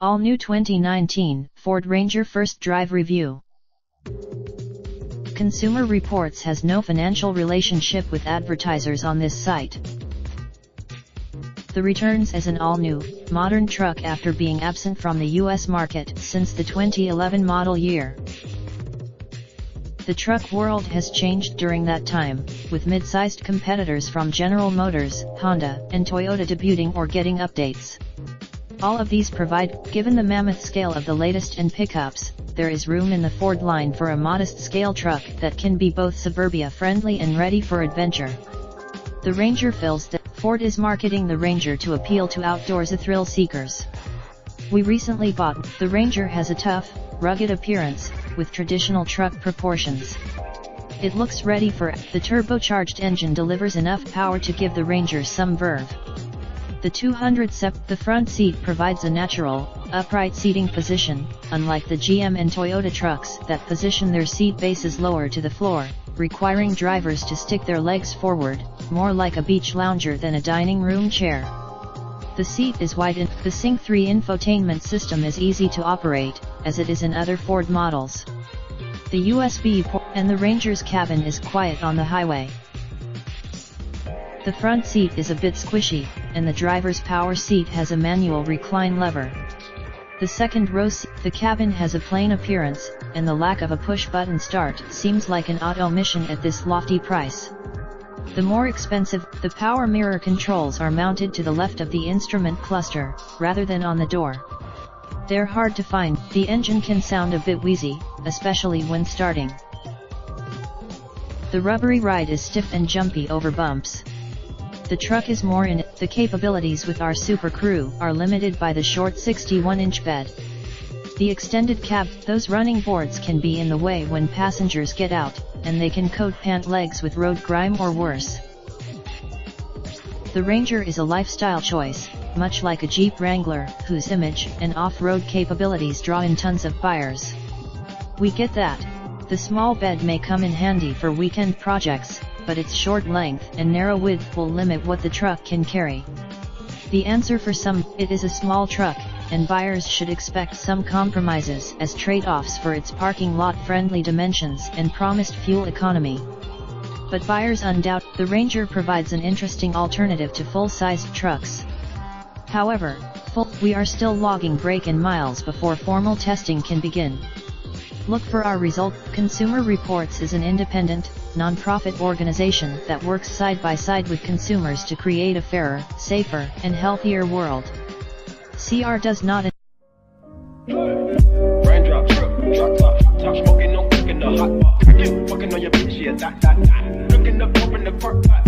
All new 2019 Ford Ranger First Drive Review. Consumer Reports has no financial relationship with advertisers on this site. The returns as an all-new, modern truck after being absent from the US market since the 2011 model year. The truck world has changed during that time, with mid-sized competitors from General Motors, Honda, and Toyota debuting or getting updates. All of these provide, given the mammoth scale of the latest in pickups, there is room in the Ford line for a modest-scale truck that can be both suburbia-friendly and ready for adventure. The Ranger fills that. Ford is marketing the Ranger to appeal to outdoors thrill seekers. We recently bought. The Ranger has a tough, rugged appearance, with traditional truck proportions. It looks ready for it. The turbocharged engine delivers enough power to give the Ranger some verve. The 200 sep. The front seat provides a natural, upright seating position, unlike the GM and Toyota trucks that position their seat bases lower to the floor, requiring drivers to stick their legs forward, more like a beach lounger than a dining room chair. The seat is wide and the Sync 3 infotainment system is easy to operate, as it is in other Ford models. The USB port and the Ranger's cabin is quiet on the highway. The front seat is a bit squishy, and the driver's power seat has a manual recline lever. The second row seat, the cabin has a plain appearance, and the lack of a push-button start seems like an auto mission at this lofty price. The more expensive, the power mirror controls are mounted to the left of the instrument cluster, rather than on the door. They're hard to find. The engine can sound a bit wheezy, especially when starting. The rubbery ride is stiff and jumpy over bumps. The truck is more in it. The capabilities with our Super Crew are limited by the short 61-inch bed. The extended cab, those running boards can be in the way when passengers get out, and they can coat pant legs with road grime or worse. The Ranger is a lifestyle choice, much like a Jeep Wrangler, whose image and off-road capabilities draw in tons of buyers. We get that. The small bed may come in handy for weekend projects, but its short length and narrow width will limit what the truck can carry. The answer for some, it is a small truck, and buyers should expect some compromises as trade-offs for its parking lot-friendly dimensions and promised fuel economy. But buyers undoubtedly, the Ranger provides an interesting alternative to full-sized trucks. However, we are still logging break-in miles before formal testing can begin. Look for our result. Consumer Reports is an independent, non-profit organization that works side by side with consumers to create a fairer, safer, and healthier world. CR does not. Raindrop, truck top, smoking, no cooking the hot pot. Fucking on your bitch, yeah, that. Looking up, open the park pot.